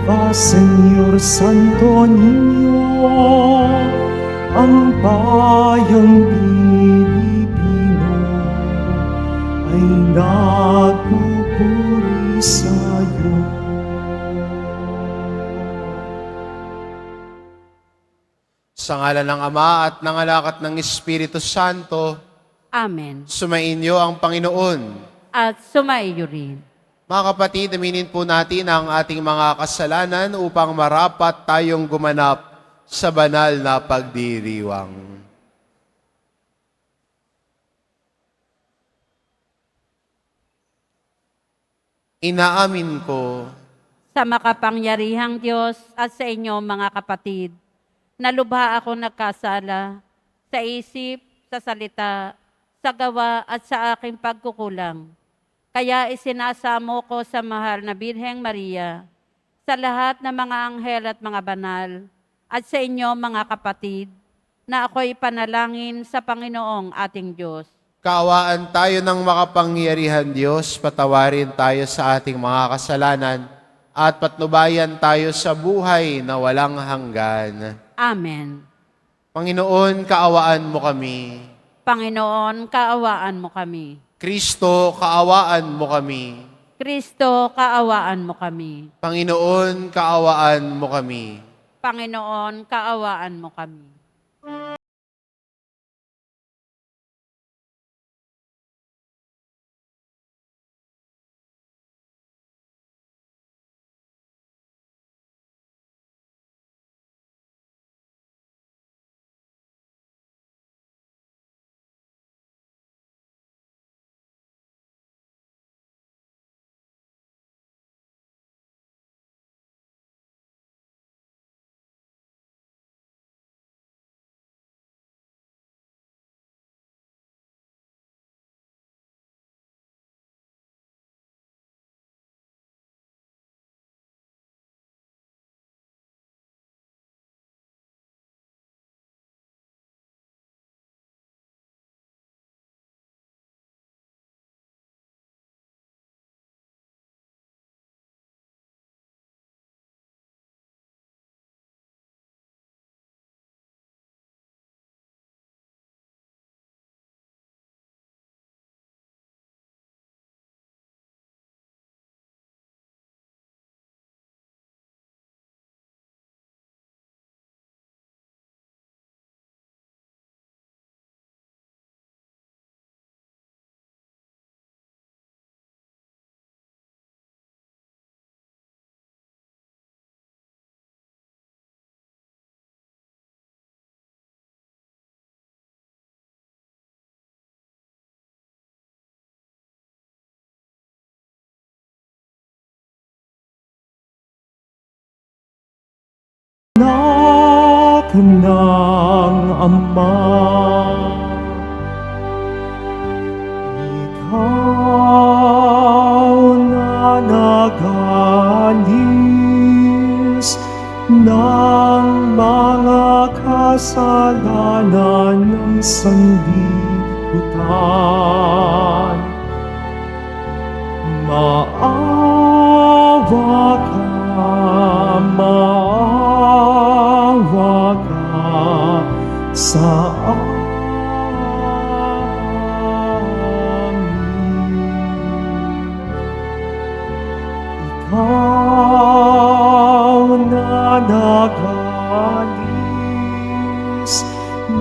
Aba, Señor Santo Niño, ang bayang Pilipino ay nagpupuri sa iyo. Sa ngalan ng Ama at ng Anak at ng Espiritu Santo, Amen. sumainyo ang Panginoon. At sumaiyo rin. Mga kapatid, aminin po natin ang ating mga kasalanan upang marapat tayong gumanap sa banal na pagdiriwang. Inaamin ko Sa makapangyarihang Diyos at sa inyo mga kapatid, na lubha ako nagkasala sa isip, sa salita, sa gawa at sa aking pagkukulang. Kaya isinasamo ko sa mahal na Birheng Maria, sa lahat ng mga anghel at mga banal, at sa inyo mga kapatid, na ako'y panalangin sa Panginoong ating Diyos. kaawaan tayo ng makapangyarihan Diyos, patawarin tayo sa ating mga kasalanan, at patnubayan tayo sa buhay na walang hanggan. Amen. Panginoon, kaawaan mo kami. Panginoon, kaawaan mo kami. Kristo, kaawaan mo kami. Kristo, kaawaan mo kami. Panginoon, kaawaan mo kami. Panginoon, kaawaan mo kami. Anak ng Ama, ikaw na nag-alis ng mga kasalanan ng sanlibutan. Maawa ka, maawa ka sa amin. Ikaw na nag-alis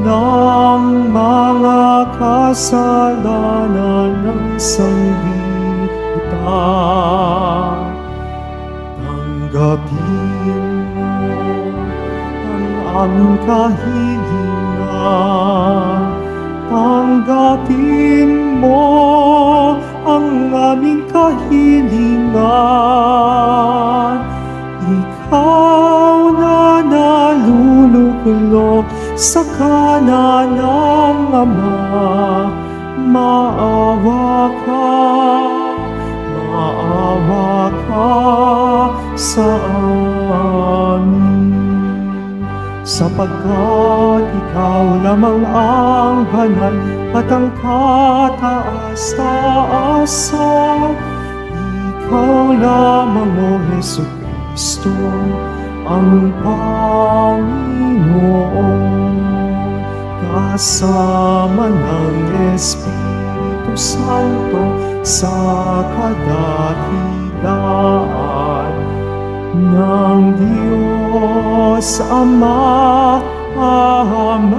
ng mga kasalanan ng sanlibutan. Tanggapin mo ang aming kahilingan. Tanggapin mo ang aming kahilingan. Ikaw na naluluklok sa kanan ng Ama, maawa ka, maawa ka sa amin. Sapagkat ikaw lamang ang banal at ang kataas-taasan. Ikaw lamang, O Jesucristo, Kristo ang Panginoon, kasama ng Espiritu Santo sa kadakilaan ng Diyos Ama. Amen.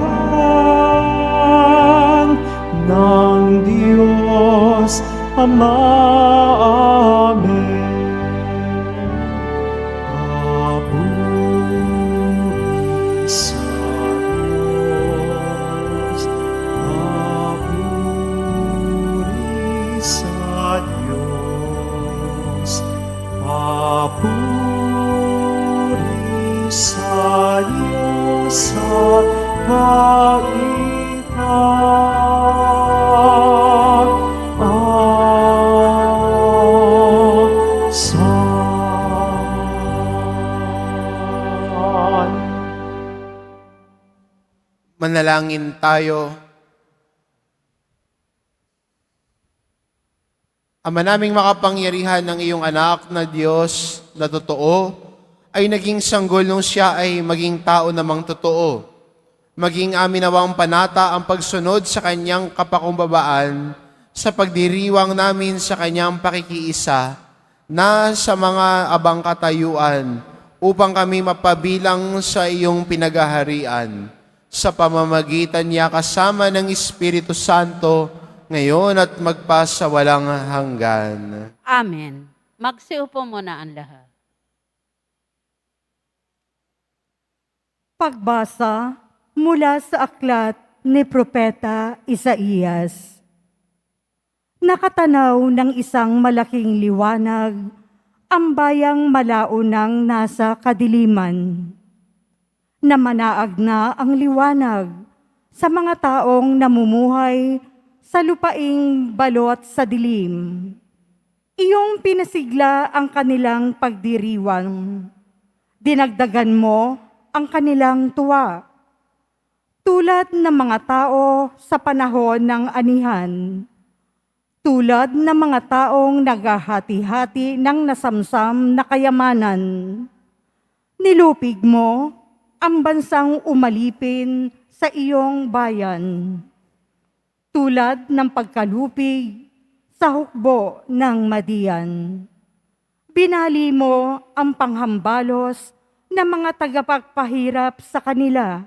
Ng Diyos Ama. Amen. Papuri sa Diyos. Papuri sa Diyos. Papuri sa Diyos sa kailanman. Manalangin tayo. Ama naming makapangyarihan ng iyong anak na Diyos na totoo, ay naging sanggol nung siya ay maging tao namang totoo. Maging amin nawang panata ang pagsunod sa kanyang kapakumbabaan sa pagdiriwang namin sa kanyang pakikiisa na sa mga abang katayuan upang kami mapabilang sa iyong pinagaharian sa pamamagitan niya kasama ng Espiritu Santo ngayon at magpasawalang hanggan. Amen. Magsiupo muna ang lahat. Pagbasa mula sa aklat ni Propeta Isaías. Nakatanaw ng isang malaking liwanag ang bayang malaunang nasa kadiliman. Namanaag na ang liwanag sa mga taong namumuhay sa lupaing balot sa dilim. Iyong pinasigla ang kanilang pagdiriwang. Dinagdagan mo ang kanilang tuwa. Tulad ng mga tao sa panahon ng anihan. Tulad ng mga taong naghahati-hati ng nasamsam na kayamanan. Nilupig mo ang bansang umalipin sa iyong bayan. Tulad ng pagkalupig sa hukbo ng Madian. Binali mo ang panghambalos ng mga tagapagpahirap sa kanila,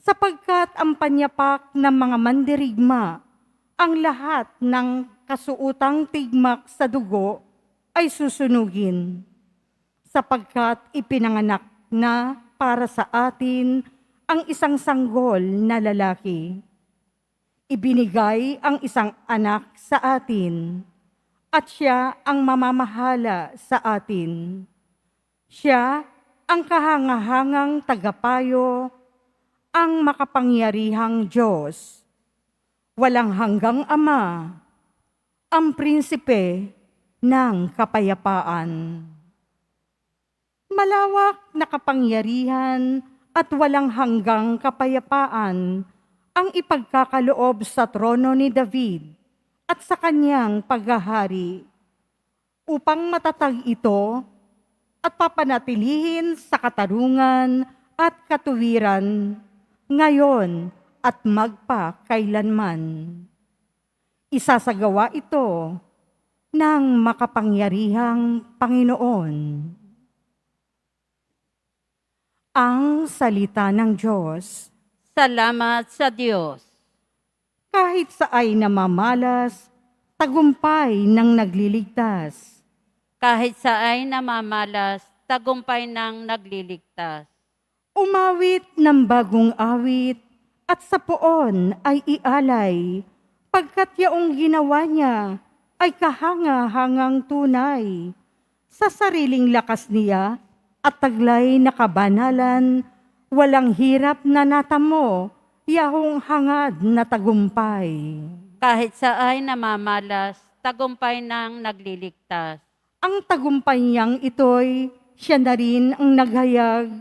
sapagkat ang panyapak ng mga mandirigma, ang lahat ng kasuutang tigmak sa dugo ay susunugin, sapagkat ipinanganak na para sa atin ang isang sanggol na lalaki. Ibinigay ang isang anak sa atin, at siya ang mamamahala sa atin. Siya ang kahangahangang tagapayo, ang makapangyarihang Diyos, walang hanggang Ama, ang prinsipe ng kapayapaan. Malawak na kapangyarihan at walang hanggang kapayapaan ang ipagkakaloob sa trono ni David at sa kanyang paghahari, upang matatag ito at papanatilihin sa katarungan at katuwiran ngayon at magpakailanman. Isasagawa ito ng makapangyarihang Panginoon. Ang salita ng Diyos. Salamat sa Diyos. Kahit sa ay namamalas, tagumpay ng nagliligtas. Kahit sa ay namamalas, tagumpay ng nagliligtas. Umawit ng bagong awit, at sa poon ay ialay, pagkat yaong ginawa niya ay kahanga-hangang tunay. Sa sariling lakas niya at taglay na kabanalan, walang hirap na natamo, yahong hangad na tagumpay. Kahit sa ay namamalas, tagumpay ng nagliligtas. Ang tagumpay niyang ito'y siya na rin ang naghayag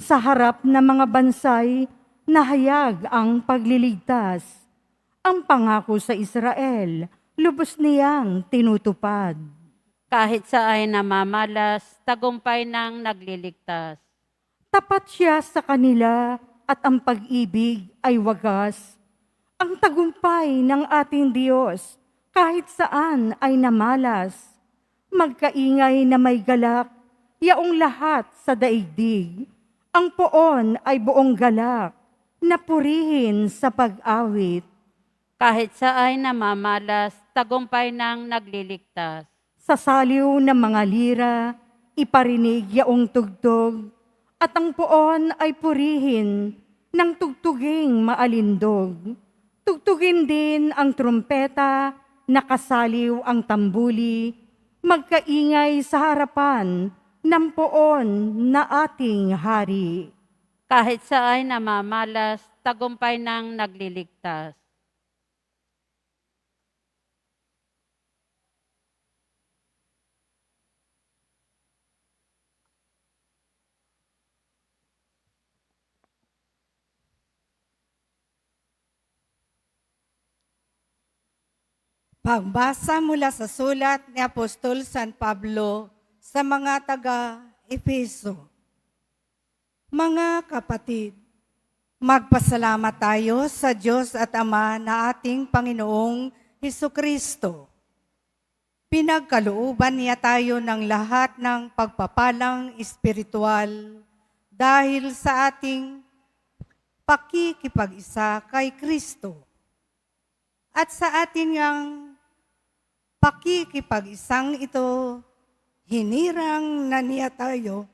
sa harap ng mga bansay, nahayag ang pagliligtas. Ang pangako sa Israel, lubos niyang tinutupad. Kahit sa ay namamalas, tagumpay ng nagliligtas. Tapat siya sa kanila at ang pag-ibig ay wagas. Ang tagumpay ng ating Diyos kahit saan ay namalas. Magkaingay na may galak, yaong lahat sa daigdig. Ang poon ay buong galak, napurihin sa pag-awit. Kahit sa ay namamalas, tagumpay ng nagliligtas. Sa saliw ng mga lira, iparinig yaong tugtog, at ang poon ay purihin ng tugtuging maalindog. Tugtugin din ang trumpeta, nakasaliw ang tambuli, magkaingay sa harapan ng poon na ating hari. Kahit sa ay namamalas, tagumpay ng nagliligtas. Pagbasa mula sa sulat ni Apostol San Pablo sa mga taga-Efeso. Mga kapatid, magpasalamat tayo sa Diyos at Ama na ating Panginoong Hesukristo. Pinagkalooban niya tayo ng lahat ng pagpapalang espiritual dahil sa ating pakikipag-isa kay Kristo. At sa ating ang pakikipag-isang ito, hinirang na niya tayo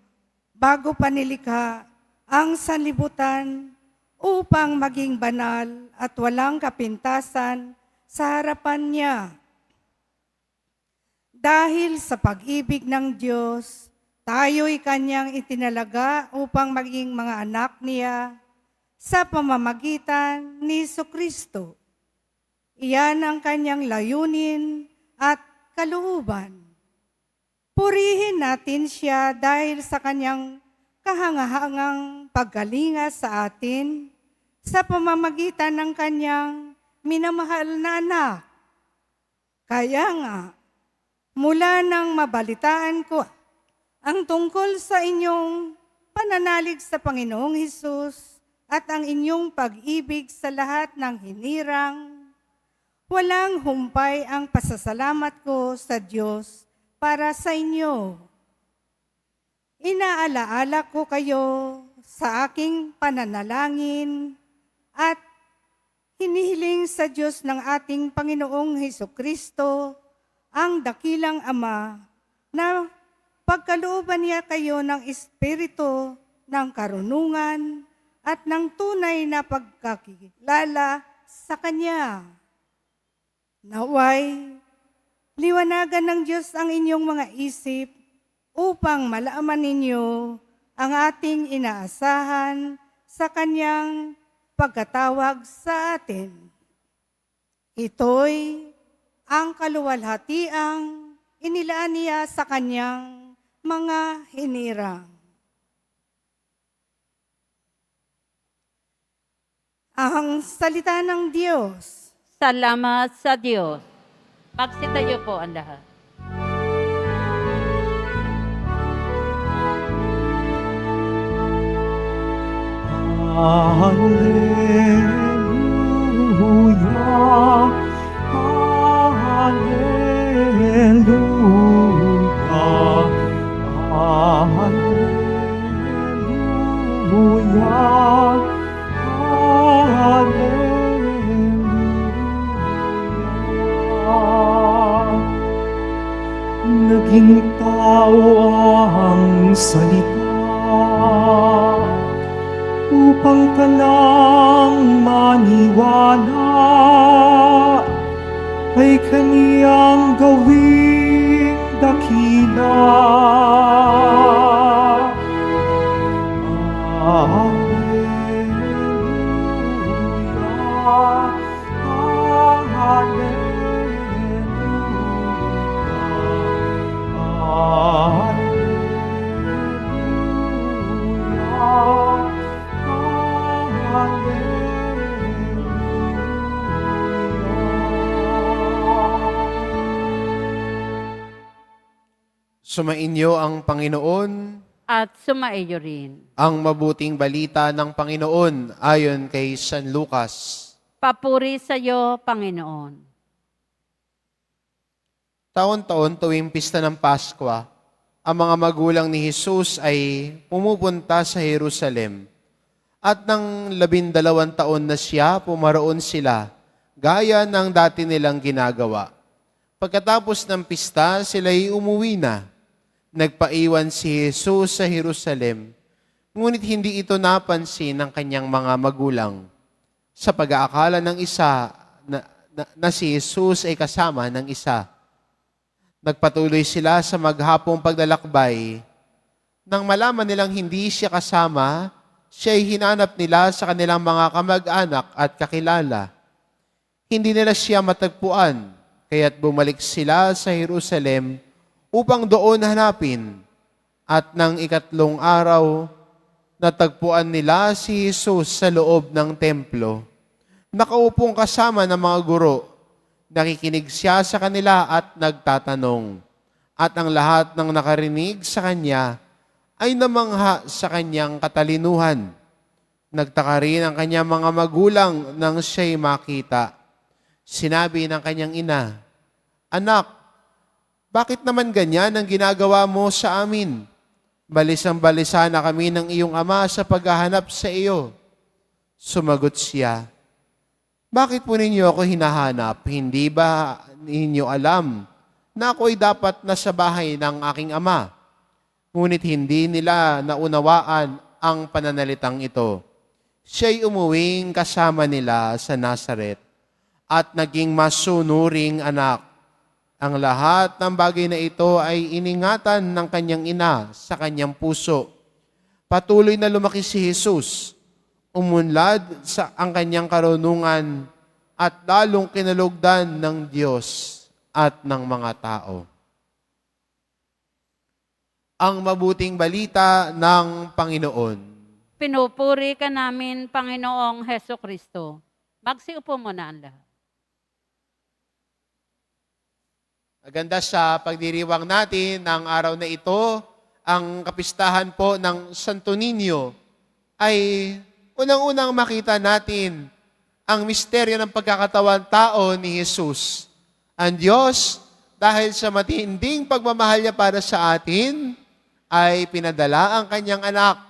bago pa nilikha ang sanlibutan upang maging banal at walang kapintasan sa harapan niya. Dahil sa pag-ibig ng Diyos, tayo'y kanyang itinalaga upang maging mga anak niya sa pamamagitan ni Jesucristo. Iyan ang kanyang layunin at kalooban. Purihin natin siya dahil sa kanyang kahangahangang pagkalinga sa atin sa pamamagitan ng kanyang minamahal na anak. Kaya nga, mula nang mabalitaan ko ang tungkol sa inyong pananalig sa Panginoong Hesus at ang inyong pag-ibig sa lahat ng hinirang, walang humpay ang pasasalamat ko sa Diyos para sa inyo. Inaalaala ko kayo sa aking pananalangin at hinihiling sa Diyos ng ating Panginoong Hesukristo, ang dakilang Ama, na pagkalooban niya kayo ng espiritu ng karunungan at ng tunay na pagkakilala sa Kanya. Naway, liwanagan ng Diyos ang inyong mga isip upang malaman ninyo ang ating inaasahan sa Kanyang pagkatawag sa atin. Ito'y ang kaluwalhatiang inilaan niya sa Kanyang mga hinirang. Ang salita ng Diyos. Salamat sa Diyos. Magsitayo po ang lahat. Hallelujah, Hallelujah, Hallelujah, Hallelujah. Naging tao ang salita upang tanang maniwala ay kaniyang gawing dakila. Hallelujah, Hallelujah. Sumainyo ang Panginoon, at sumaiyo rin. ang mabuting balita ng Panginoon ayon kay San Lucas. Papuri sa iyo, Panginoon. Taon-taon tuwing pista ng Pasko, ang mga magulang ni Jesus ay pumupunta sa Jerusalem. At nang 12 taon na siya, pumaroon sila, gaya ng dati nilang ginagawa. Pagkatapos ng pista, sila'y umuwi na. Nagpaiwan si Jesus sa Jerusalem, ngunit hindi ito napansin ng kanyang mga magulang. Sa pag-aakala ng isa na si Jesus ay kasama ng isa. Nagpatuloy sila sa maghapong paglalakbay. Nang malaman nilang hindi siya kasama, siya ay hinanap nila sa kanilang mga kamag-anak at kakilala. Hindi nila siya matagpuan, kaya't bumalik sila sa Jerusalem upang doon hanapin. At nang 3 araw, natagpuan nila si Jesus sa loob ng templo. Nakaupong kasama ng mga guro. Nakikinig siya sa kanila at nagtatanong. At ang lahat ng nakarinig sa kanya ay namangha sa kanyang katalinuhan. Nagtaka rin ang kanyang mga magulang nang siya'y makita. Sinabi ng kanyang ina, "Anak, bakit naman ganyan ang ginagawa mo sa amin? Balisang-balisa na kami ng iyong ama sa paghahanap sa iyo." Sumagot siya, "Bakit po ninyo ako hinahanap? Hindi ba ninyo alam na ako'y dapat nasa bahay ng aking ama?" Ngunit hindi nila naunawaan ang pananalitang ito. Siya'y umuwing kasama nila sa Nazaret at naging masunuring anak. Ang lahat ng bagay na ito ay iningatan ng kanyang ina sa kanyang puso. Patuloy na lumaki si Jesus. Umunlad sa ang kanyang karunungan at lalong kinalugdan ng Diyos at ng mga tao. Ang mabuting balita ng Panginoon. Pinupuri ka namin, Panginoong Heso Kristo. Magsiupo muna ang lahat. Maganda sa pagdiriwang natin ng araw na ito, ang kapistahan po ng Santo Niño ay unang-unang makita natin ang misteryo ng pagkakatawan tao ni Jesus. Ang Diyos, dahil sa matinding pagmamahal niya para sa atin, ay pinadala ang kanyang anak.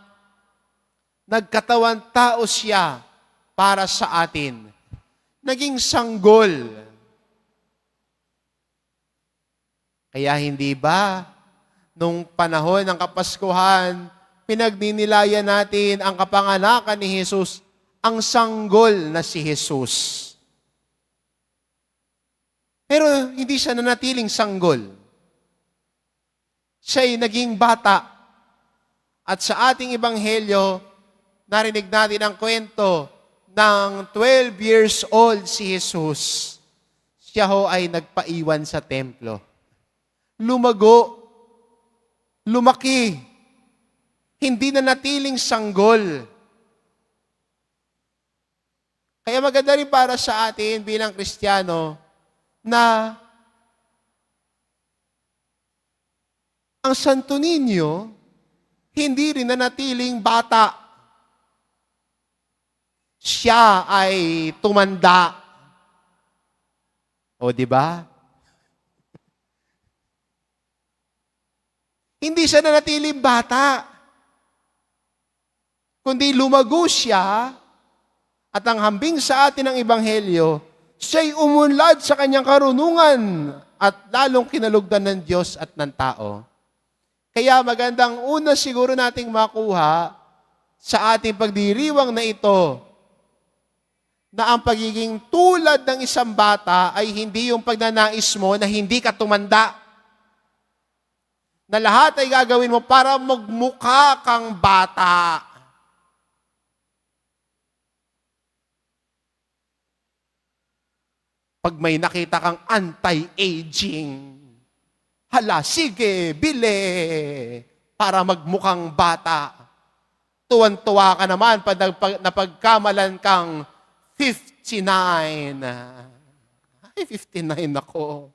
Nagkatawan tao siya para sa atin. Naging sanggol. Kaya hindi ba, nung panahon ng Kapaskuhan, pinagninilayan natin ang kapanganakan ni Jesus, ang sanggol na si Jesus. Pero hindi siya nanatiling sanggol. Siya'y naging bata. At sa ating ebanghelyo, narinig natin ang kwento ng 12 years old si Jesus. Siya ho ay nagpaiwan sa templo. Lumago, lumaki, hindi na natiling sanggol. Kaya maganda rin para sa atin bilang Kristiyano na ang Santo Niño hindi rin nanatiling bata. Siya ay tumanda. O, di ba? Hindi siya nanatiling bata, kundi lumago siya at ang hambing sa atin ng Ebanghelyo, siya'y umunlad sa kanyang karunungan at lalong kinalugdan ng Diyos at ng tao. Kaya magandang una siguro nating makuha sa ating pagdiriwang na ito, na ang pagiging tulad ng isang bata ay hindi yung pagnanais mo na hindi ka tumanda. Na lahat ay gagawin mo para magmukha kang bata. Pag may nakita kang anti-aging, hala, sige, bili, para magmukhang bata. Tuwan-tuwa ka naman pag napagkamalan kang 59. Ay, 59 ako.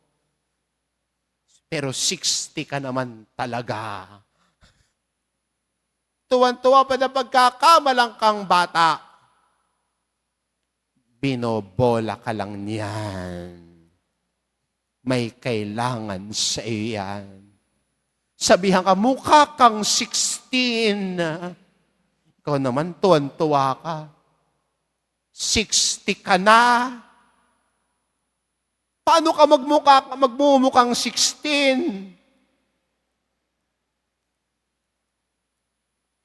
pero 60 ka naman talaga. Tuwan-tuwa pa na pagkakamalang kang bata. Binobola ka lang niyan. May kailangan sa iyo yan. Sabihan ka, mukha kang 16. Ikaw naman, tuwan-tuwa ka. 60 ka na. Paano ka magmumukhang 16?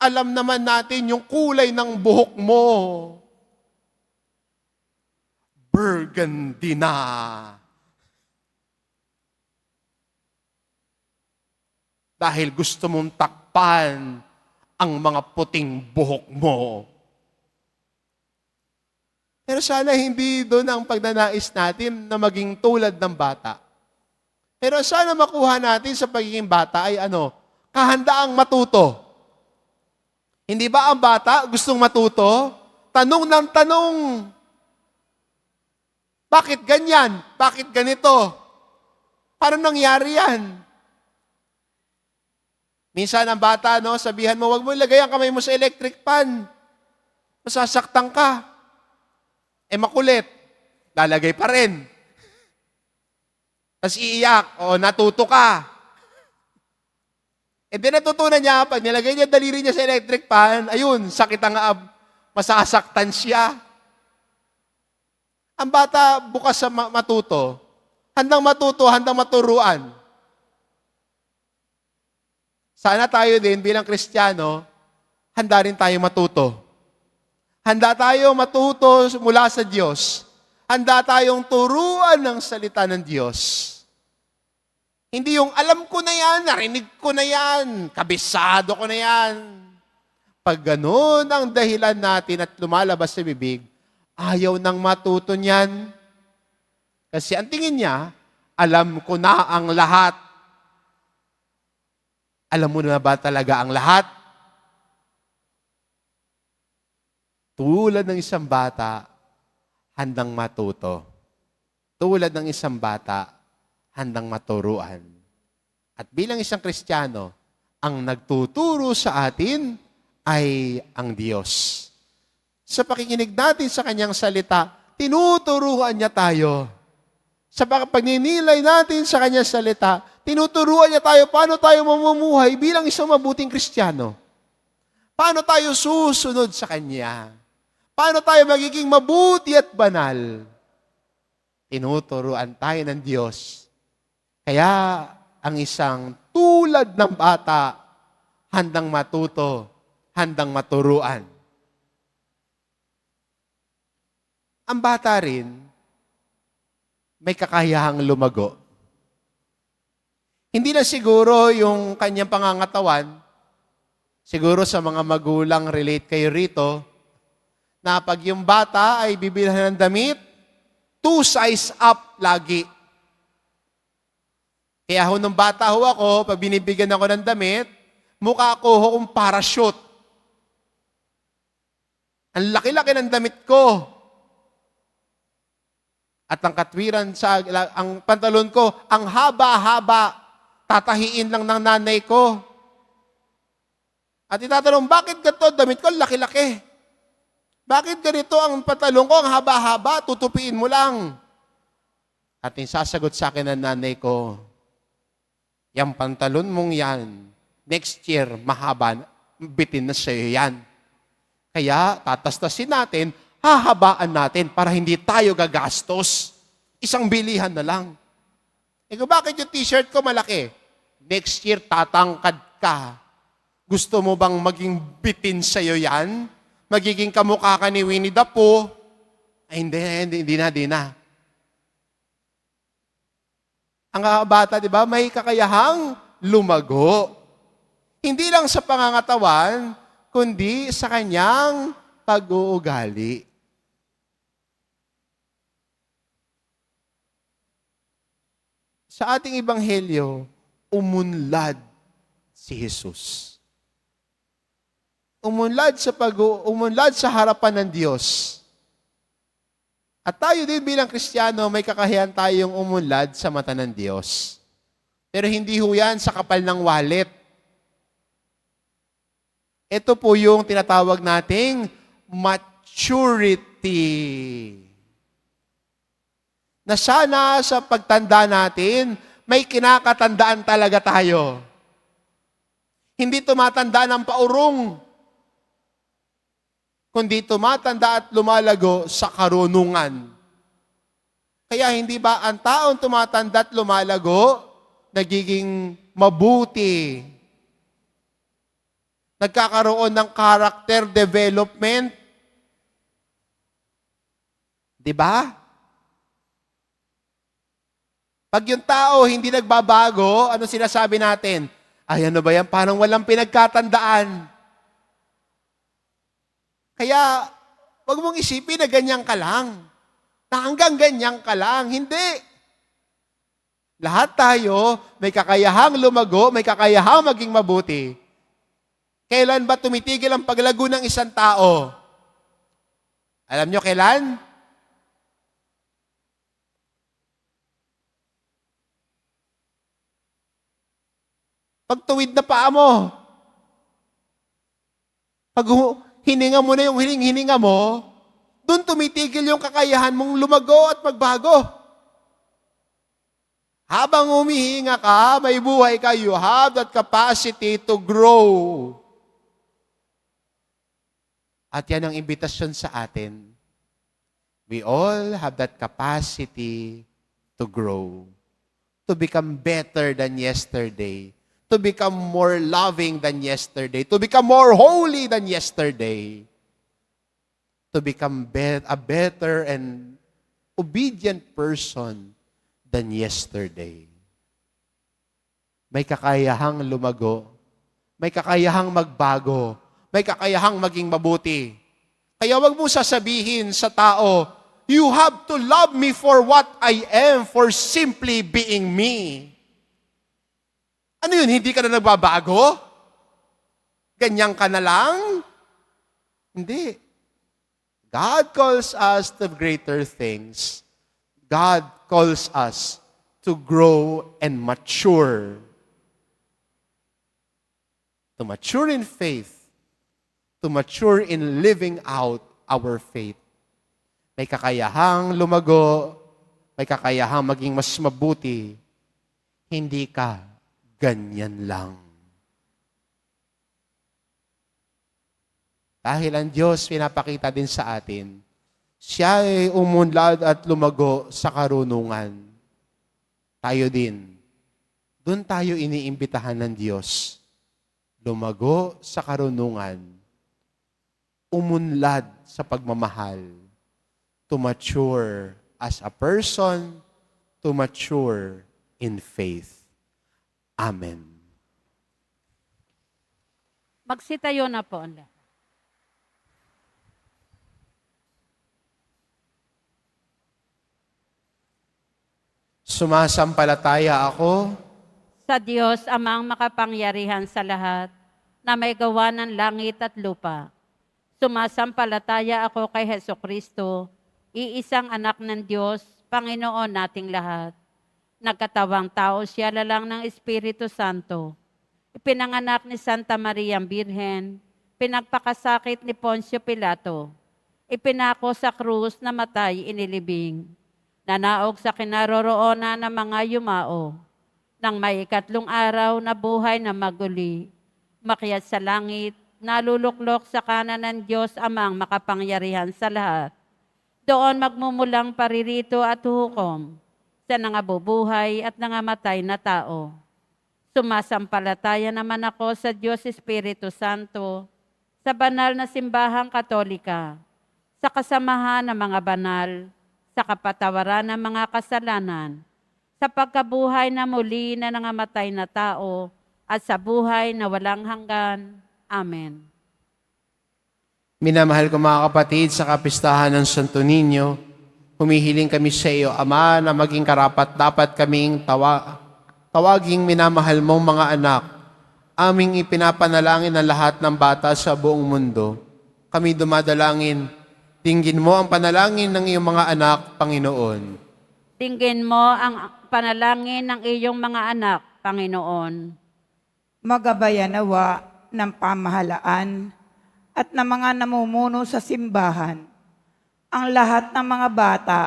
Alam naman natin yung kulay ng buhok mo. Burgundy na. Dahil gusto mong takpan ang mga puting buhok mo. Pero sana hindi doon ang pagnanais natin na maging tulad ng bata. Pero sana makuha natin sa pagiging bata ay kahandaang matuto. Hindi ba ang bata gustong matuto? Tanong ng tanong. Bakit ganyan? Bakit ganito? Paano nangyari yan? Minsan ang bata, sabihan mo, wag mo ilagay ang kamay mo sa electric pan. Masasaktan ka. Makulit. Lalagay pa rin. Tapos iiyak. Natuto ka. Natutunan niya, pag nilagay niya daliri niya sa electric pan, ayun, sakit ang masasaktan siya. Ang bata, bukas sa matuto, handang maturuan. Sana tayo din bilang Kristiyano, handa rin tayo matuto. Handa tayo matuto mula sa Diyos. Handa tayong turuan ng salita ng Diyos. Hindi yung alam ko na yan, narinig ko na yan, kabisado ko na yan. Pag ganun ang dahilan natin at lumalabas sa bibig, ayaw nang matuto niyan. Kasi ang tingin niya, alam ko na ang lahat. Alam mo na ba talaga ang lahat? Tulad ng isang bata, handang matuto. Tulad ng isang bata, handang maturuan. At bilang isang Kristiyano, ang nagtuturo sa atin ay ang Diyos. Sa pakikinig natin sa Kanyang salita, tinuturuan niya tayo. Sa pagninilay natin sa Kanyang salita, tinuturuan niya tayo paano tayo mamumuhay bilang isang mabuting Kristiyano. Paano tayo susunod sa Kanya? Paano tayo magiging mabuti at banal? Tinuturuan tayo ng Diyos. Kaya ang isang tulad ng bata, handang matuto, handang maturuan. Ang bata rin, may kakayahang lumago. Hindi na siguro yung kanyang pangangatawan, siguro sa mga magulang relate kayo rito, na pag yung bata ay bibilhan ng damit, 2 size up lagi. Kaya nung bata ako, pag binibigyan ako ng damit, mukha ko kung parachute. Ang laki-laki ng damit ko. At ang katwiran ang pantalon ko, ang haba-haba. Tatahiin lang ng nanay ko. At itatanong, bakit ganito? Damit ko, laki-laki. Bakit ganito ang pantalon ko, ang haba-haba? Tutupiin mo lang. At yung sasagot sa akin ng nanay ko, yung pantalon mong yan, next year, mahaba, bitin na sa'yo yan. Kaya, tatastasin natin, hahabaan natin para hindi tayo gagastos. Isang bilihan na lang. Bakit yung t-shirt ko malaki? Next year, tatangkad ka. Gusto mo bang maging bitin sa'yo yan? Magiging kamukha ka ni Winnie the Pooh? Ay, hindi na. Ang bata, di ba, may kakayahang lumago. Hindi lang sa pangangatawan, kundi sa kanyang pag-uugali. Sa ating ebanghelyo, umunlad si Jesus. Umunlad sa harapan ng Diyos. At tayo din bilang Kristiyano, may kakayahan tayong umunlad sa mata ng Diyos. Pero hindi ho yan sa kapal ng wallet. Ito po yung tinatawag nating maturity. Na sana sa pagtanda natin, may kinakatandaan talaga tayo. Hindi tumatanda ng paurong, kundi tumatanda at lumalago sa karunungan. Kaya hindi ba ang taong tumatanda at lumalago, nagiging mabuti? Nagkakaroon ng character development. Di ba? Pag yung tao hindi nagbabago, ano sinasabi natin? Ay, ano ba yan? Parang walang pinagkatandaan. Kaya, wag mong isipin na ganyan ka lang. Na hanggang ganyan ka lang. Hindi. Lahat tayo may kakayahang lumago, may kakayahang maging mabuti. Kailan ba tumitigil ang paglago ng isang tao? Alam nyo kailan? Pagtuwid na paa mo. Pag hininga mo na yung hininga mo, doon tumitigil yung kakayahan mong lumago at magbago. Habang humihinga ka, may buhay ka, you have that capacity to grow. At yan ang imbitasyon sa atin. We all have that capacity to grow. To become better than yesterday. To become more loving than yesterday. To become more holy than yesterday. To become a better and obedient person than yesterday. May kakayahang lumago. May kakayahang magbago. May kakayahang maging mabuti. Kaya wag mo sasabihin sa tao, you have to love me for what I am, for simply being me. Ano yun? Hindi ka na nagbabago? Ganyan ka na lang? Hindi. God calls us to greater things. God calls us to grow and mature. To mature in faith. To mature in living out our faith. May kakayahang lumago. May kakayahang maging mas mabuti. Hindi ka ganyan lang. Dahil ang Diyos pinapakita din sa atin, siya ay umunlad at lumago sa karunungan. Tayo din. Doon tayo iniimbitahan ng Diyos. Lumago sa karunungan. Umunlad sa pagmamahal. To mature as a person, to mature in faith. Amen. Magsitayo na po ang lahat. Sumasampalataya ako Sa Diyos, Amang makapangyarihan sa lahat, na may gawa ng langit at lupa. Sumasampalataya ako kay Hesukristo, iisang anak ng Diyos, Panginoon nating lahat. Nagkatawang tao siya lalang ng Espiritu Santo. Ipinanganak ni Santa Maria Birhen, pinagpakasakit ni Poncio Pilato. Ipinako sa krus na matay inilibing. Nanaog sa kinaroroonan ng mga yumao. Nang may 3 araw na buhay na maguli. Makyat sa langit, naluluklok sa kanan ng Diyos Amang makapangyarihan sa lahat. Doon magmumulang paririto at hukom sa nangabubuhay at nangamatay na tao. Sumasampalataya naman ako sa Diyos Espiritu Santo, sa banal na simbahang katolika, sa kasamahan ng mga banal, sa kapatawaran ng mga kasalanan, sa pagkabuhay na muli na nangamatay na tao, at sa buhay na walang hanggan. Amen. Minamahal ko mga kapatid, sa kapistahan ng Santo Niño, humihiling kami sa iyo, Ama, na maging karapat-dapat kaming tawaging minamahal mong mga anak. Aming ipinapanalangin ang lahat ng bata sa buong mundo. Kami dumadalangin, dinggin mo ang panalangin ng iyong mga anak, Panginoon. Dinggin mo ang panalangin ng iyong mga anak, Panginoon. Magabayan nawa ng pamahalaan at ng mga namumuno sa simbahan ang lahat ng mga bata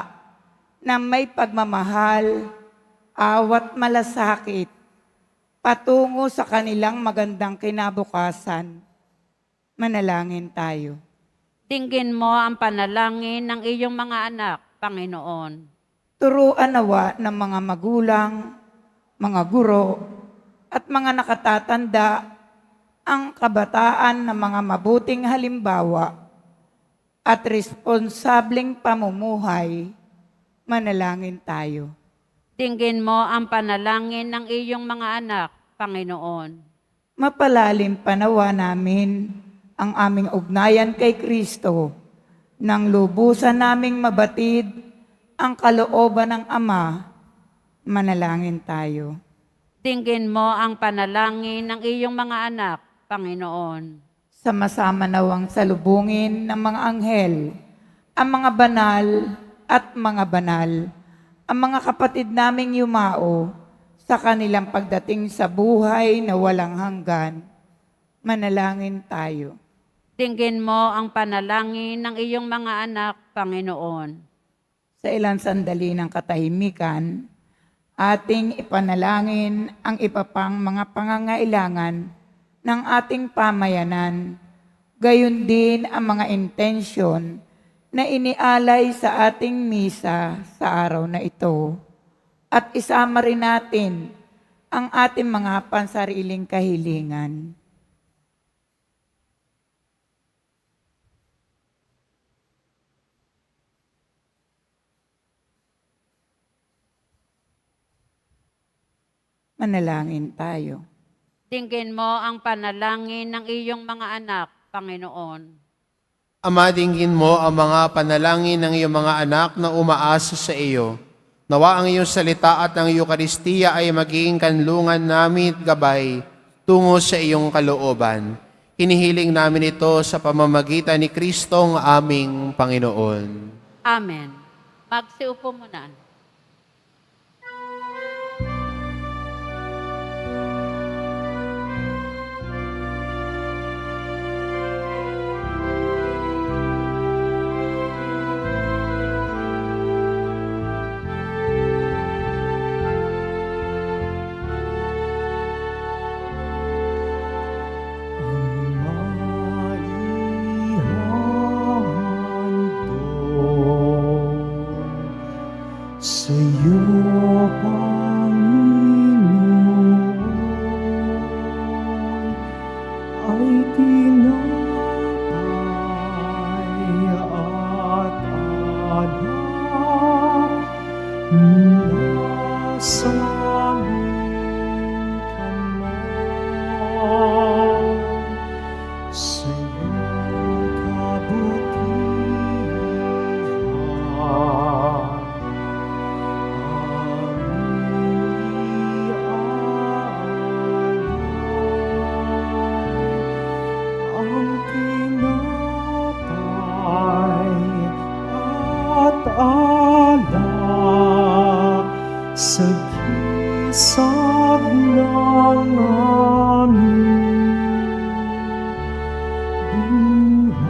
na may pagmamahal, awat malasakit, patungo sa kanilang magandang kinabukasan. Manalangin tayo. Dinggin mo ang panalangin ng iyong mga anak, Panginoon. Turuan nawa ng mga magulang, mga guro, at mga nakatatanda ang kabataan ng mga mabuting halimbawa at responsableng pamumuhay. Manalangin tayo. Dinggin mo ang panalangin ng iyong mga anak, Panginoon. Mapalalim panawa namin ang aming ugnayan kay Kristo nang lubusan naming mabatid ang kalooban ng Ama. Manalangin tayo. Dinggin mo ang panalangin ng iyong mga anak, Panginoon. Sama-sama nawang salubungin ng mga anghel, ang mga banal at mga banal, ang mga kapatid naming yumao sa kanilang pagdating sa buhay na walang hanggan. Manalangin tayo. Dinggin mo ang panalangin ng iyong mga anak, Panginoon. Sa ilang sandali ng katahimikan, ating ipanalangin ang iba pang mga pangangailangan ng ating pamayanan, gayon din ang mga intensyon na inialay sa ating misa sa araw na ito. At isama rin natin ang ating mga pansariling kahilingan. Manalangin tayo. Dinggin mo ang panalangin ng iyong mga anak, Panginoon. Ama, dinggin mo ang mga panalangin ng iyong mga anak na umaasa sa iyo. Nawa ang iyong salita at ang Eucharistia ay magiging kanlungan namin at gabay tungo sa iyong kalooban. Hinihiling namin ito sa pamamagitan ni Kristong aming Panginoon. Amen. Magsiupo muna. Sa'yo, Panginoon, ay tinapay at alak mula sa aming kamay. Sa'yo kabutihan ang tinapay at alak sa gisag ng aming buhay.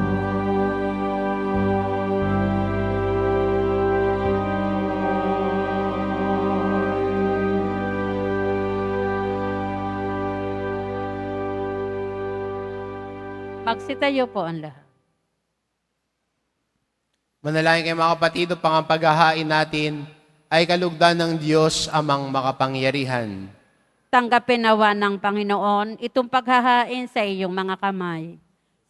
Magsitayo po ang lahat. Manalangin kayo mga kapatid, upang ang paghahain natin ay kalugdan ng Diyos amang makapangyarihan. Tanggapin nawa ng Panginoon itong paghahain sa iyong mga kamay,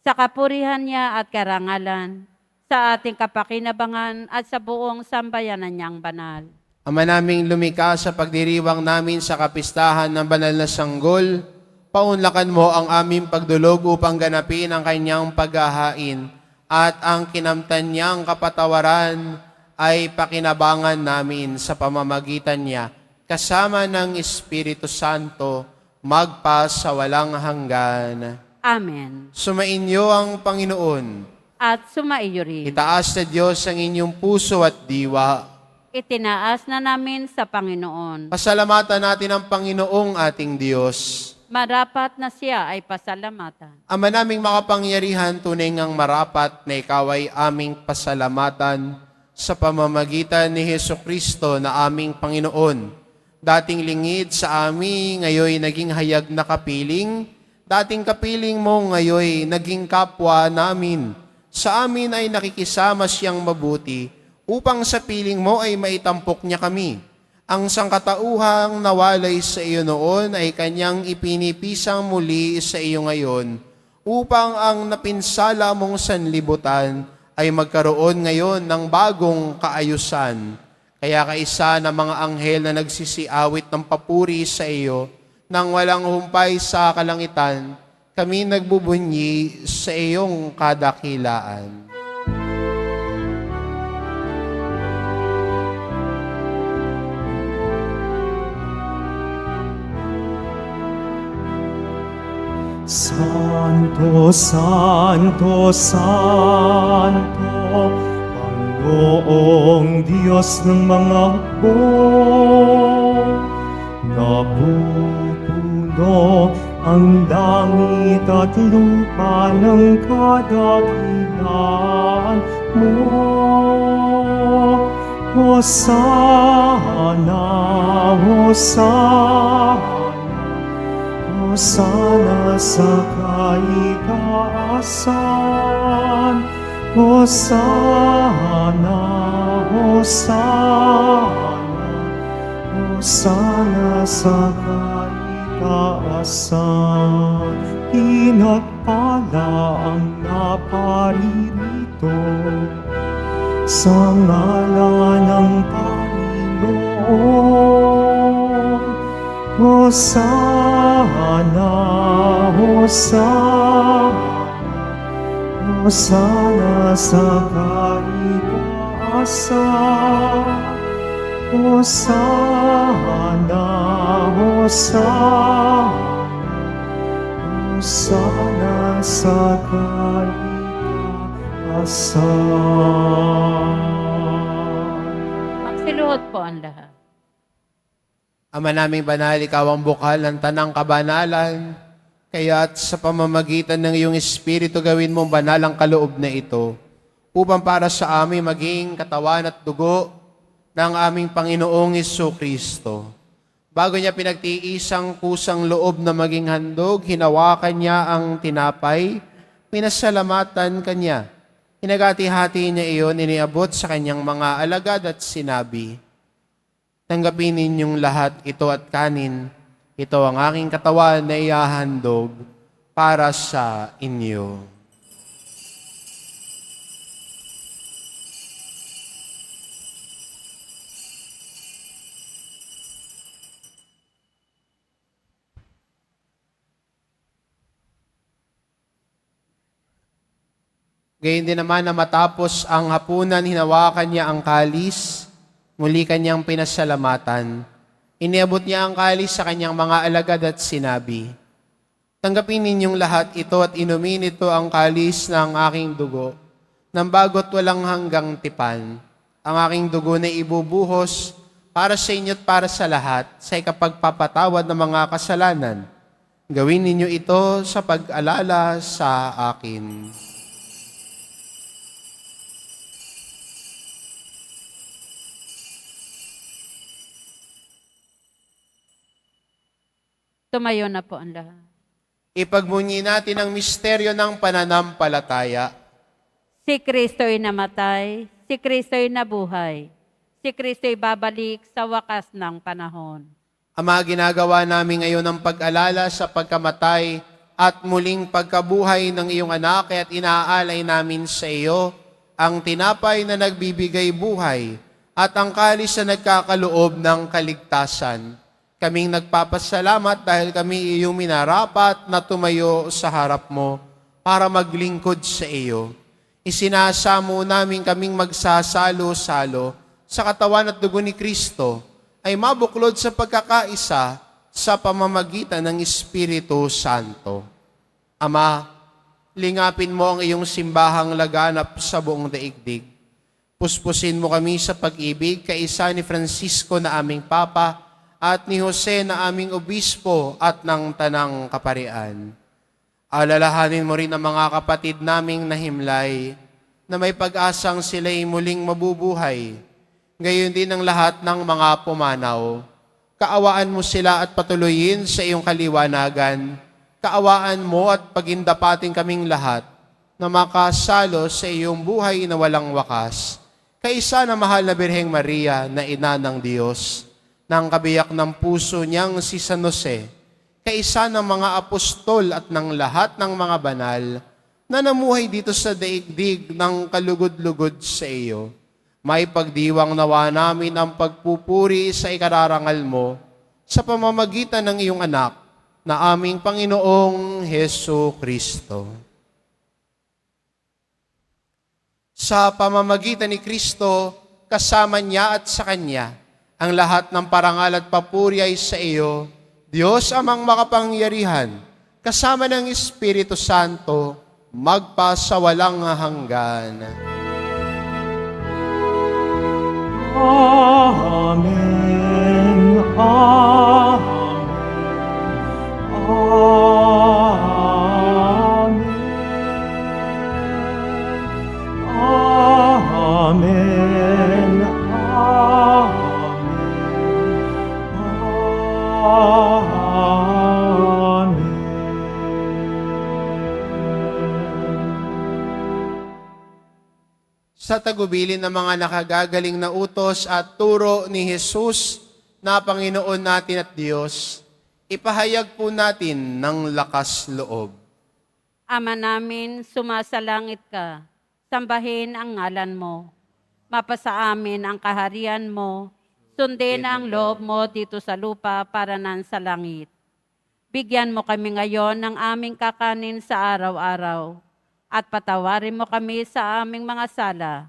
sa kapurihan niya at karangalan, sa ating kapakinabangan at sa buong sambayanan niyang banal. Ama naming lumikha, sa pagdiriwang namin sa kapistahan ng banal na sanggol, paunlakan mo ang aming pagdulog upang ganapin ang kanyang paghahain at ang kinamtan niyang kapatawaran ay pakinabangan namin sa pamamagitan niya kasama ng Espiritu Santo magpa sa walang hanggan. Amen. Sumainyo ang Panginoon. At sumaiyo rin. Itaas na Diyos ang inyong puso at diwa. itinaas na namin sa Panginoon. Pasalamatan natin ang Panginoong ating Diyos. Marapat na siya ay pasalamatan. Ama naming makapangyarihan, tunay ngang marapat na ikaw ay aming pasalamatan sa pamamagitan ni Hesukristo na aming Panginoon. Dating lingid sa amin, ngayon naging hayag na kapiling. Dating kapiling mo, ngayon naging kapwa namin. Sa amin ay nakikisama siyang mabuti, upang sa piling mo ay maitampok niya kami. Ang sangkatauhang nawalay sa iyo noon ay kanyang ipinipisang muli sa iyo ngayon, upang ang napinsala mong sanlibutan ay magkaroon ngayon ng bagong kaayusan. Kaya kaisa ng mga anghel na nagsisiawit ng papuri sa iyo, nang walang humpay sa kalangitan, kami nagbubunyi sa iyong kadakilaan. Santo, Santo, Santo, Panginoong Diyos ng mga hukbo, napupuno ang langit at lupa ng kadakilaan mo. Hosana, Hosana, Hosana sa kaitaasan. Hosana, Hosana, Hosana sa kaitaasan. Pinagpala ang naparirito sa ngalan ng Panginoon. Hosana, Hosana, Hosana sa kaitaasan. Hosana, Hosana, Hosana sa kaitaasan. Magsiluhod po ang lahat. Ama naming banal, ikaw ang bukal ng tanang kabanalan, kaya't sa pamamagitan ng iyong Espiritu gawin mong banal ang kaloob na ito, upang para sa amin maging katawan at dugo ng aming Panginoong Hesukristo. Bago niya pinagtiisang kusang loob na maging handog, hinawakan niya ang tinapay, pinasalamatan kanya. Hinagati-hati niya iyon, iniabot sa kanyang mga alagad at sinabi, "Tanggapin ninyong lahat ito at kanin. Ito ang aking katawan na ihahandog para sa inyo." Gayun din naman na matapos ang hapunan, hinawakan niya ang kalis, muli kanyang pinasalamatan. Iniabot niya ang kalis sa kanyang mga alagad at sinabi, "Tanggapin ninyong lahat ito at inumin ito ang kalis ng aking dugo, ng bago't walang hanggang tipan. Ang aking dugo na ibubuhos para sa inyo at para sa lahat, sa ikapagpapatawad ng mga kasalanan. Gawin ninyo ito sa pag-alala sa akin." Tumayo na po ang lahat. Ipagmunyi natin ang misteryo ng pananampalataya. Si Kristo'y namatay, si Kristo'y nabuhay, si Kristo'y babalik sa wakas ng panahon. Ama, ginagawa namin ngayon ang pag-alala sa pagkamatay at muling pagkabuhay ng iyong anak, kaya't inaalay namin sa iyo ang tinapay na nagbibigay buhay at ang kalis na nagkakaloob ng kaligtasan. Kaming nagpapasalamat dahil kami iyong minarapat na tumayo sa harap mo para maglingkod sa iyo. Isinasamo namin kaming magsasalo-salo sa katawan at dugo ni Kristo ay mabuklod sa pagkakaisa sa pamamagitan ng Espiritu Santo. Ama, lingapin mo ang iyong simbahang laganap sa buong daigdig. Puspusin mo kami sa pag-ibig, kaisa ni Francisco na aming Papa at ni Jose na aming Obispo at ng Tanang Kaparian. Alalahanin mo rin ang mga kapatid naming nahimlay na may pag-asang sila'y muling mabubuhay. Gayon din ang lahat ng mga pumanaw. Kaawaan mo sila at patuloyin sa iyong kaliwanagan. Kaawaan mo at pagindapating kaming lahat na makasalo sa iyong buhay na walang wakas. Kaisa na mahal na Birheng Maria na ina ng Diyos, ng kabiyak ng puso niyang si San Jose, kaisa ng mga apostol at ng lahat ng mga banal na namuhay dito sa daigdig ng kalugod-lugod sa iyo. May pagdiwang nawa namin ang pagpupuri sa ikararangal mo sa pamamagitan ng iyong anak na aming Panginoong Hesu Kristo. Sa pamamagitan ni Kristo, kasama niya at sa Kanya, ang lahat ng parangal at papuri ay sa iyo, Diyos amang makapangyarihan, kasama ng Espiritu Santo, magpasawalang hanggan. Amen. Amen. Amen. Sa tagubilin ng mga nakagagaling na utos at turo ni Jesus na Panginoon natin at Diyos, ipahayag po natin ng lakas loob. Ama namin, sumasalangit ka. Sambahin ang ngalan mo. Mapasa amin ang kaharian mo. Sundin ang loob mo dito sa lupa para nan sa langit. Bigyan mo kami ngayon ng aming kakanin sa araw-araw. At patawarin mo kami sa aming mga sala,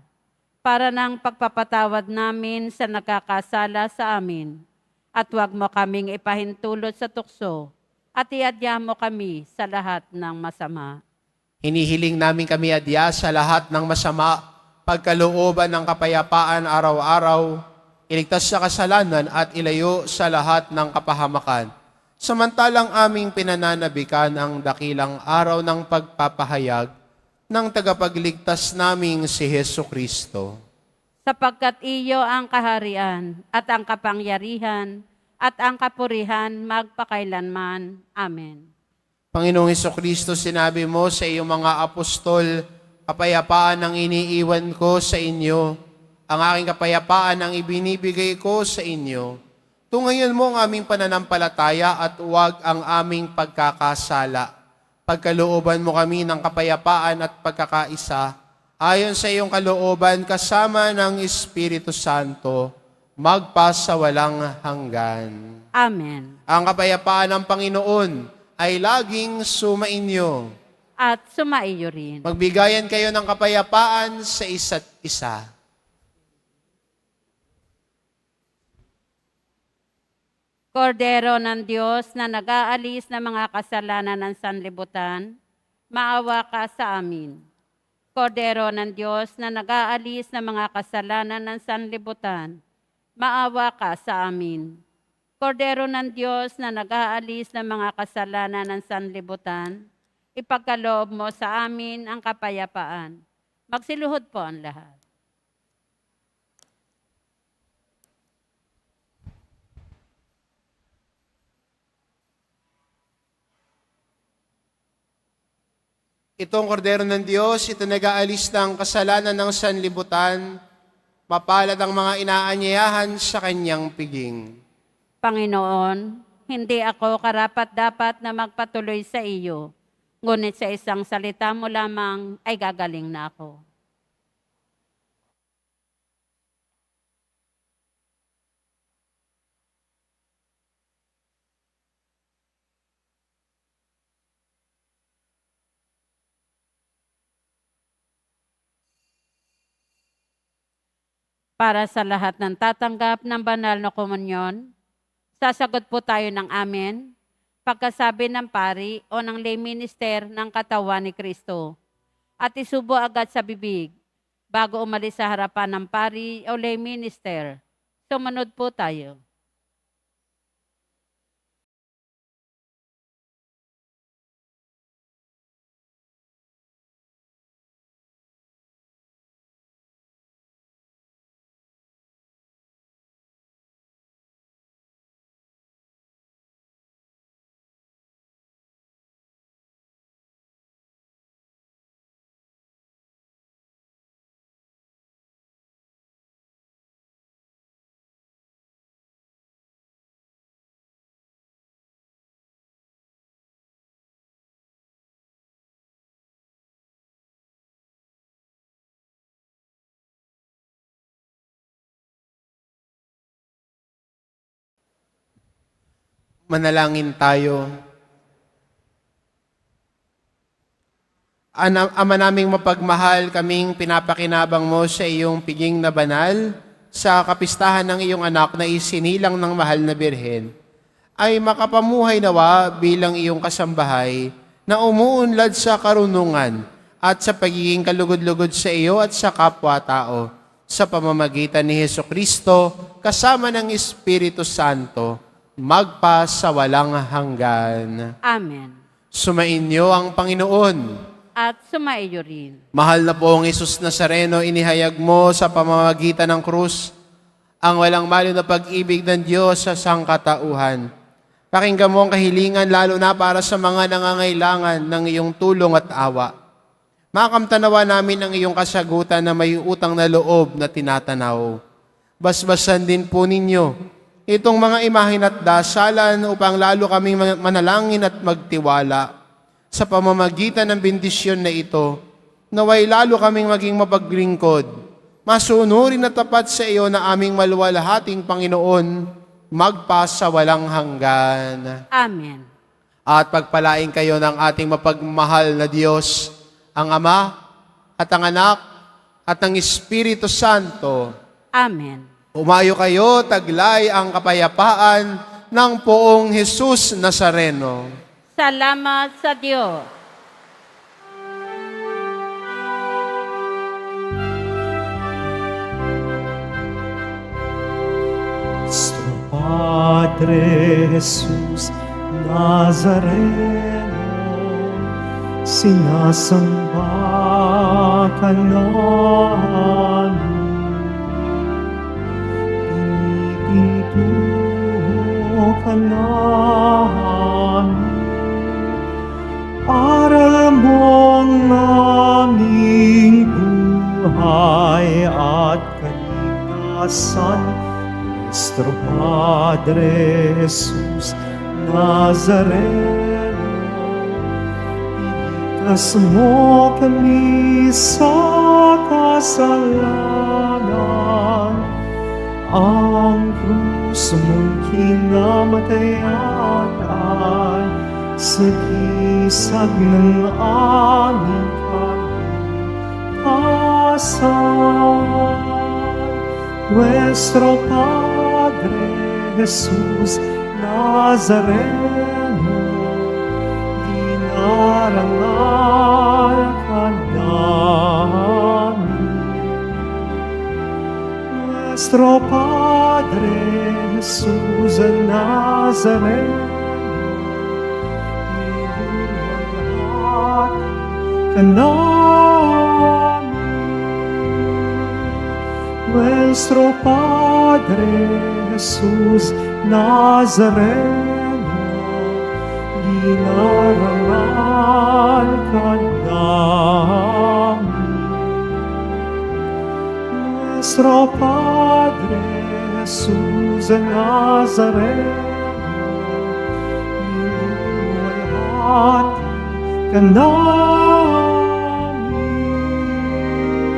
para ng pagpapatawad namin sa nagkakasala sa amin. At huwag mo kaming ipahintulot sa tukso, at iadya mo kami sa lahat ng masama. Hinihiling namin kami adya sa lahat ng masama, pagkalooban ng kapayapaan araw-araw, iligtas sa kasalanan at ilayo sa lahat ng kapahamakan. Samantalang aming pinananabikan ang dakilang araw ng pagpapahayag ng tagapagligtas naming si Hesu Kristo. Sapagkat iyo ang kaharian at ang kapangyarihan at ang kapurihan magpakailanman. Amen. Panginoong Hesu Kristo, sinabi mo sa iyong mga apostol, kapayapaan ang iniiwan ko sa inyo, ang aking kapayapaan ang ibinibigay ko sa inyo. Tungayan mo ang aming pananampalataya at huwag ang aming pagkakasala. Pagkalooban mo kami ng kapayapaan at pagkakaisa, ayon sa iyong kalooban kasama ng Espiritu Santo, magpasawalang hanggan. Amen. Ang kapayapaan ng Panginoon ay laging sumainyo. At sumaiyo rin. Magbigayan kayo ng kapayapaan sa isa't isa. Kordero ng Diyos na nag-aalis ng mga kasalanan ng sanlibutan, maawa ka sa amin. Kordero ng Diyos na nag-aalis ng mga kasalanan ng sanlibutan, maawa ka sa amin. Kordero ng Diyos na nag-aalis ng mga kasalanan ng sanlibutan, ipagkaloob mo sa amin ang kapayapaan. Magsiluhod po ang lahat. Itong kordero ng Diyos, ito nag-aalis ng kasalanan ng sanlibutan, mapalad ang mga inaanyayahan sa kanyang piging. Panginoon, hindi ako karapat-dapat na magpatuloy sa iyo, ngunit sa isang salita mo lamang ay gagaling na ako. Para sa lahat ng tatanggap ng banal na komunyon, sasagot po tayo ng amen pagkasabi ng pari o ng lay minister ng katawan ni Kristo at isubo agad sa bibig. bago umalis sa harapan ng pari o lay minister. Sumunod po tayo. Manalangin tayo. Ama naming mapagmahal, kaming pinapakinabang mo sa iyong piging na banal, sa kapistahan ng iyong anak na isinilang ng mahal na birhen, ay makapamuhay nawa bilang iyong kasambahay na umuunlad sa karunungan at sa pagiging kalugod-lugod sa iyo at sa kapwa-tao, sa pamamagitan ni Hesukristo, kasama ng Espiritu Santo, magpa sa walang hanggan. Amen. Sumainyo ang Panginoon. At sumaiyo rin. Mahal na poong Hesus Nazareno, inihayag mo sa pamamagitan ng krus ang walang malo na pag-ibig ng Diyos sa sangkatauhan. Pakinggan mo ang kahilingan lalo na para sa mga nangangailangan ng iyong tulong at awa. Makamtanawa namin ang iyong kasagutan na may utang na loob na tinatanaw. Basbasan din po ninyo itong mga imahin at dasalan upang lalo kaming manalangin at magtiwala. Sa pamamagitan ng bendisyon na ito, naway lalo kaming maging mapaglingkod, masunurin na tapat sa iyo na aming maluwalhating Panginoon, magpa sa walang hanggan. Amen. At pagpalain kayo ng ating mapagmahal na Diyos, ang Ama at ang Anak at ang Espiritu Santo. Amen. Umayo kayo, taglay ang kapayapaan ng poong Hesus Nazareno. Salamat sa Diyos. Nuestro Padre Jesús Nazareno, sinasamba ka namin, pinipinto ka namin. Aral mo ang aming buhay at kalikasan, Nuestro Padre Jesus Nazareno. Iligtas mo kami sa kasalanan, ang krus mong kinamatayan ay sagisag ng aming kalikasan. Nuestro Padre Jesus Nazareno, dinarangal ka namin. Nuestro Padre Jesus Nazareno, ka namin. Nuestro Padre Jesus Nazareno, dinarangal ka namin. Nuestro Padre Jesus Nazareno, niluwalhati ka namin.